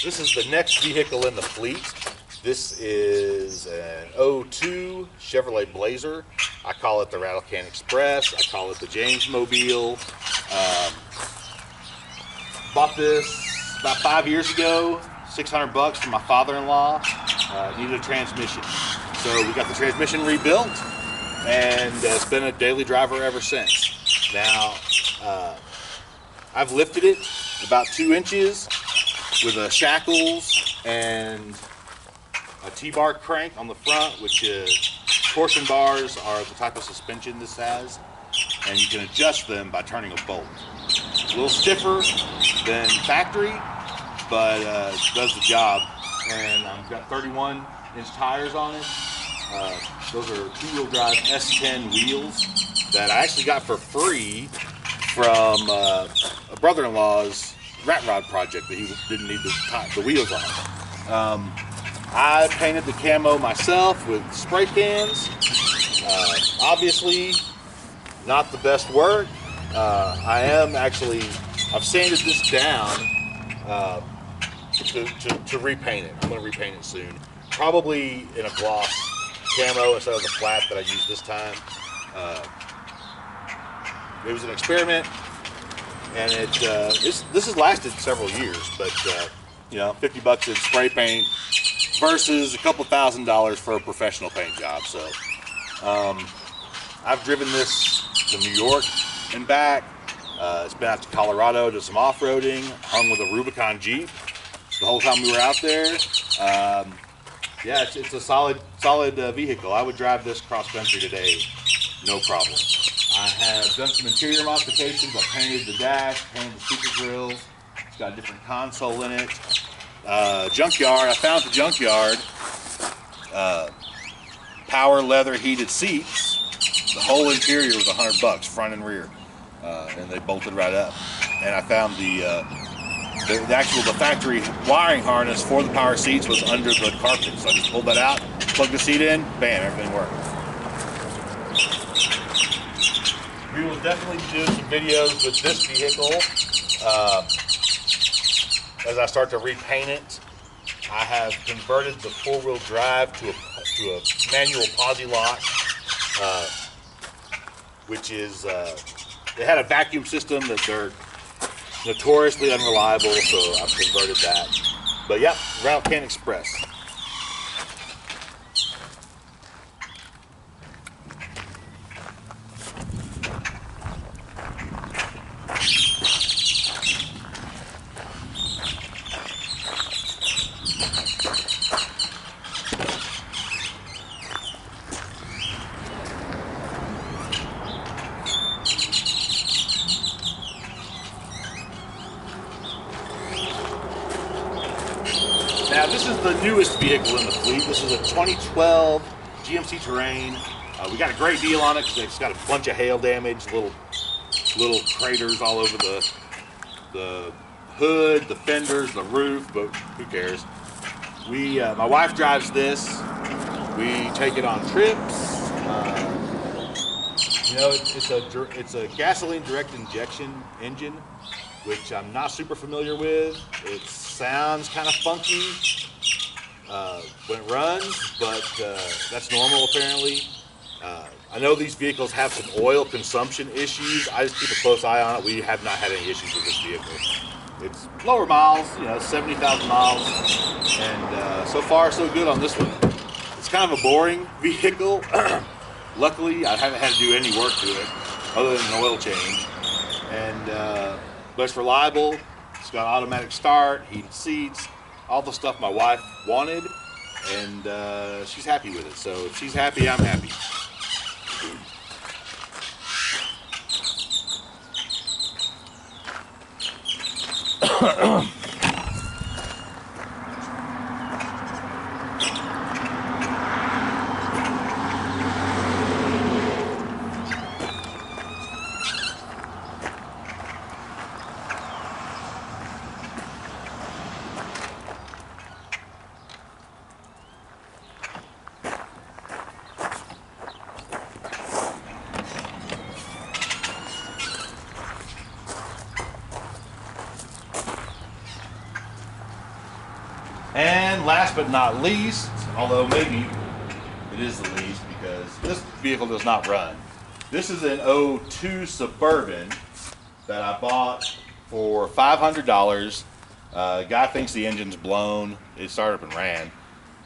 This is the next vehicle in the fleet. This is an '02 Chevrolet Blazer. I call it the Rattle Can Express. I call it the James Mobile. Bought this about 5 years ago, $600 from my father-in-law. Needed a transmission. So we got the transmission rebuilt, and it's been a daily driver ever since. Now, I've lifted it about 2 inches with shackles and a T-bar crank on the front, which is torsion bars are the type of suspension this has, and you can adjust them by turning a bolt. It's a little stiffer than factory, but it does the job. And I've got 31-inch tires on it. Those are 2-wheel drive S10 wheels that I actually got for free from a brother-in-law's rat rod project that he didn't need the wheels on. I painted the camo myself with spray cans. Obviously, not the best work. I've sanded this down to repaint it. I'm going to repaint it soon. Probably in a gloss camo instead of the flat that I used this time. It was an experiment, and this has lasted several years, but $50 in spray paint versus a couple $1,000s for a professional paint job. So I've driven this to New York and back. It's been out to Colorado, did some off-roading, hung with a Rubicon Jeep the whole time we were out there. Yeah, it's a solid vehicle. I would drive this cross-country today, no problem. I have done some interior modifications. I painted the dash, painted the speaker grills. It's got a different console in it. Junkyard, I found at the junkyard, power leather heated seats. The whole interior was $100, front and rear, and they bolted right up. And I found the factory wiring harness for the power seats was under the carpet, so I just pulled that out, plugged the seat in, bam, everything worked. We will definitely do some videos with this vehicle as I start to repaint it. I have converted the 4-wheel drive to a manual posi lock, which is they had a vacuum system that they're notoriously unreliable, so I've converted that. But yeah, Rattle Can Express. Now this is the newest vehicle in the fleet. This is a 2012 GMC Terrain. We got a great deal on it because it's got a bunch of hail damage, little craters all over the hood, the fenders, the roof, but who cares? My wife drives this. We take it on trips. It's a gasoline direct injection engine, which I'm not super familiar with. It sounds kind of funky when it runs, but that's normal apparently. I know these vehicles have some oil consumption issues. I just keep a close eye on it. We have not had any issues with this vehicle. It's lower miles, 70,000 miles, and so far so good on this one. It's kind of a boring vehicle. Luckily, I haven't had to do any work to it other than an oil change, but it's reliable. It's got automatic start, heated seats, all the stuff my wife wanted, and she's happy with it. So if she's happy, I'm happy. And last but not least, although maybe it is the least because this vehicle does not run. This is an '02 Suburban that I bought for $500. Guy thinks the engine's blown. It started up and ran.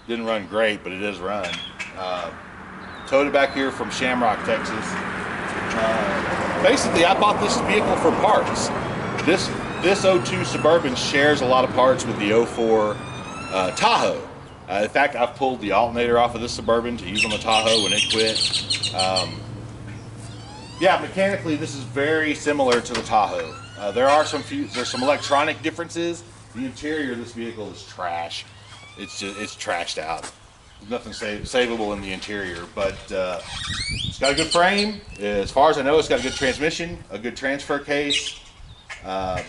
Didn't run great, but it does run. Towed it back here from Shamrock, Texas. Basically, I bought this vehicle for parts. This '02 Suburban shares a lot of parts with the '04 Tahoe. In fact, I've pulled the alternator off of this Suburban to use on the Tahoe when it quit. Yeah, mechanically, this is very similar to the Tahoe. There's some electronic differences. The interior of this vehicle is trash. It's trashed out. There's nothing savable in the interior, but it's got a good frame. As far as I know, it's got a good transmission, a good transfer case. The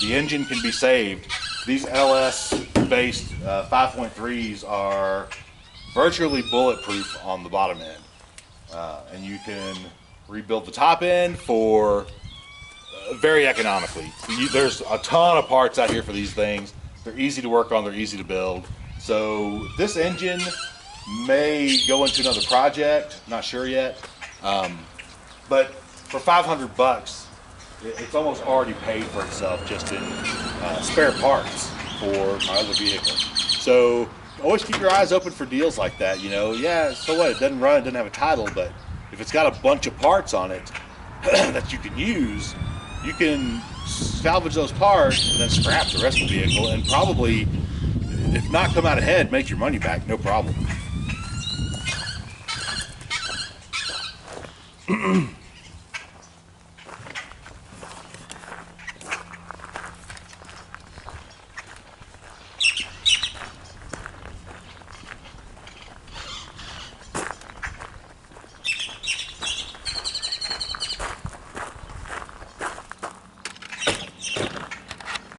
engine can be saved. These LS-based 5.3s are virtually bulletproof on the bottom end, and you can rebuild the top end for very economically. There's a ton of parts out here for these things. They're easy to work on. They're easy to build. So this engine may go into another project. Not sure yet, but for $500. It's almost already paid for itself just in spare parts for my other vehicle. So always keep your eyes open for deals like that. You know, yeah, so what? It doesn't run, it doesn't have a title, but if it's got a bunch of parts on it that you can use, you can salvage those parts and then scrap the rest of the vehicle and probably, if not come out ahead, make your money back, no problem.